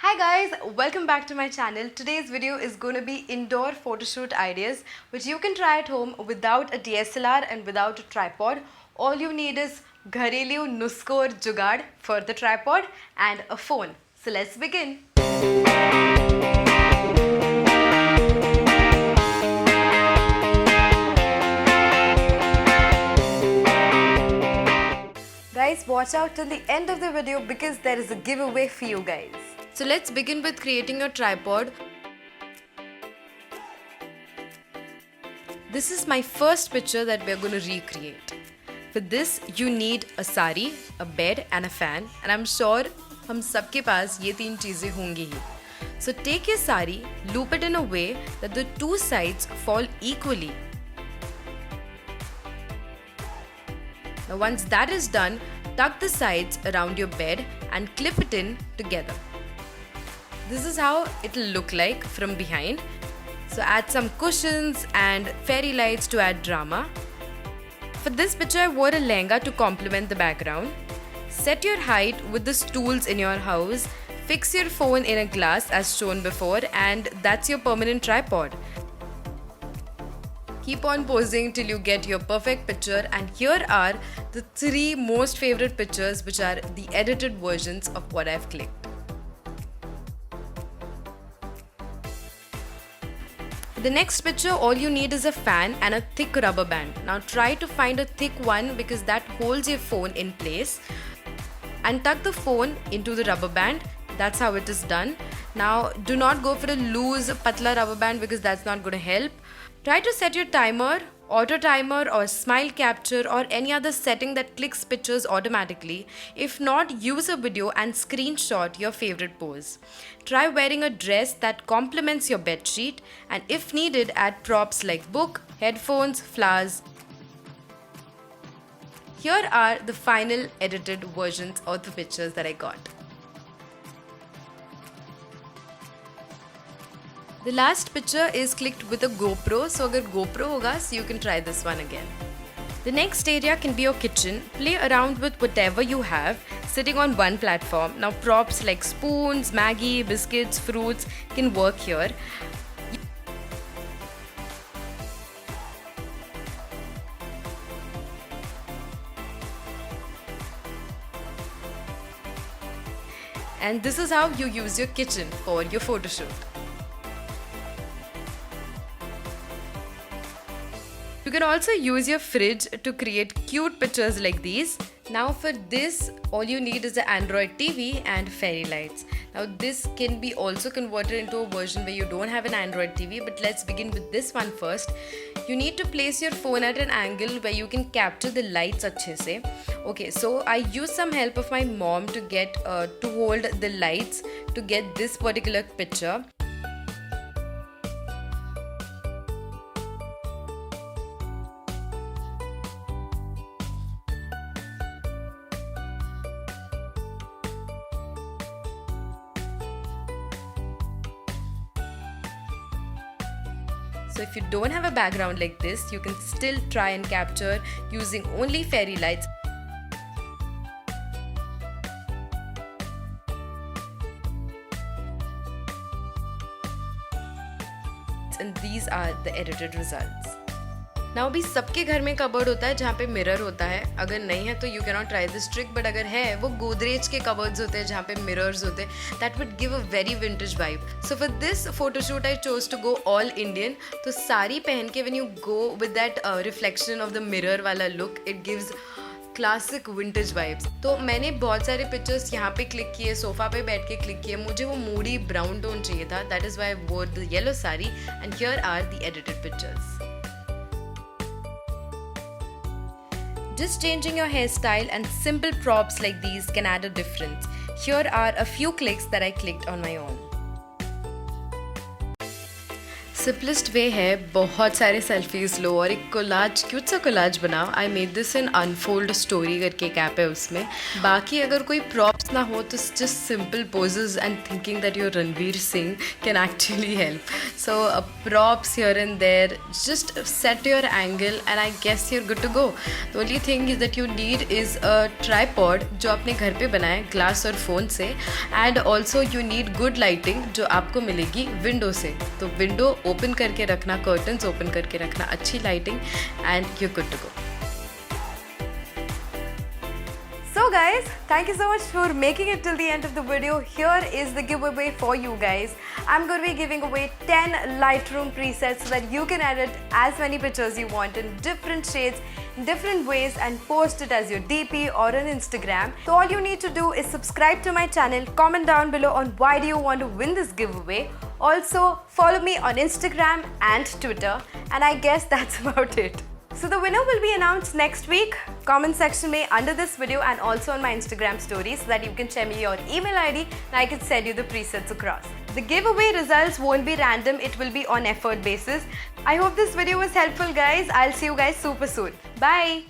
Hi guys, welcome back to my channel. Today's video is going to be indoor photoshoot ideas which you can try at home without a DSLR and without a tripod. All you need is Gharelu Nusko or Jugaad for the tripod and a phone. So let's begin. Guys, watch out till the end of the video because there is a giveaway for you guys. So let's begin with creating your tripod. This is my first picture that we are going to recreate. For this you need a sari, a bed and a fan, and I'm sure हम सबके पास ये तीन चीजें होंगी ही. So take your sari, loop it in a way that the two sides fall equally. Now once that is done, tuck the sides around your bed and clip it in together. This is how it'll look like from behind. So add some cushions and fairy lights to add drama. For this picture I wore a lehenga to complement the background. Set your height with the stools in your house. Fix your phone in a glass as shown before, and that's your permanent tripod. Keep on posing till you get your perfect picture, and here are the 3 most favorite pictures which are the edited versions of what I've clicked. For the next picture, all you need is a fan and a thick rubber band. Now try to find a thick one because that holds your phone in place. And tuck the phone into the rubber band. That's how it is done. Now do not go for a loose patla rubber band because that's not going to help. Try to set your timer, auto timer or smile capture or any other setting that clicks pictures automatically. If not, use a video and screenshot your favorite pose. Try wearing a dress that complements your bedsheet, and if needed, add props like book, headphones, flowers. Here are the final edited versions of the pictures that I got. The last picture is clicked with a GoPro, so agar GoPro hoga, so you can try this one again. The next area can be your kitchen. Play around with whatever you have sitting on one platform. Now props like spoons, Maggi, biscuits, fruits can work here. And this is how you use your kitchen for your photo shoot. You can also use your fridge to create cute pictures like these. Now for this, all you need is an Android TV and fairy lights. Now this can be also converted into a version where you don't have an Android TV, but let's begin with this one first. You need to place your phone at an angle where you can capture the lights अच्छे से. Okay, so I used some help of my mom to get to hold the lights to get this particular picture. So if you don't have a background like this, you can still try and capture using only fairy lights. And these are the edited results. Now अभी सबके घर में cupboard होता है जहाँ पे mirror होता है. अगर नहीं है तो you cannot try this trick, but अगर है वो गोदरेज के कबर्ड्स होते हैं जहाँ पे मिरर्स होते हैं. That would give a very vintage vibe. So for this photo shoot I chose to go all Indian. तो साड़ी पहन के when you go with that reflection of the mirror वाला look, it gives classic vintage vibes. तो मैंने बहुत सारे pictures यहाँ पे क्लिक किए, सोफा पे बैठ के क्लिक किए. मुझे वो मूडी ब्राउन टोन चाहिए था. That is why I wore the yellow sari, and here are the edited pictures. Just changing your hairstyle and simple props like these can add a difference. Here are a few clicks that I clicked on my own. Simplest way है बहुत सारे selfies लो और एक collage, cute सा collage बनाओ. I made this in unfold story करके एक app है उसमें. बाकी अगर कोई प्रॉप्स ना हो तो just simple poses and thinking that you're Ranveer Singh can actually help. So props here and there, just set your angle and I guess you're good to go. The only thing is that you need is a tripod जो अपने घर पे बनाए glass और phone से. And also you need good lighting जो आपको मिलेगी विंडो से. तो विंडो ओपन करके रखना, कर्टन्स ओपन करके रखना, अच्छी lighting and you good to go. So guys, thank you so much for making it till the end of the video. Here is the giveaway for you guys. I'm going to be giving away 10 Lightroom presets so that you can edit as many pictures you want in different shades, different ways and post it as your DP or on Instagram. So all you need to do is subscribe to my channel, comment down below on why do you want to win this giveaway. Also follow me on Instagram and Twitter, and I guess that's about it. So the winner will be announced next week. Comment section में under this video and also on my Instagram story so that you can share me your email ID and I can send you the presets across. The giveaway results won't be random, it will be on effort basis. I hope this video was helpful guys. I'll see you guys super soon. Bye!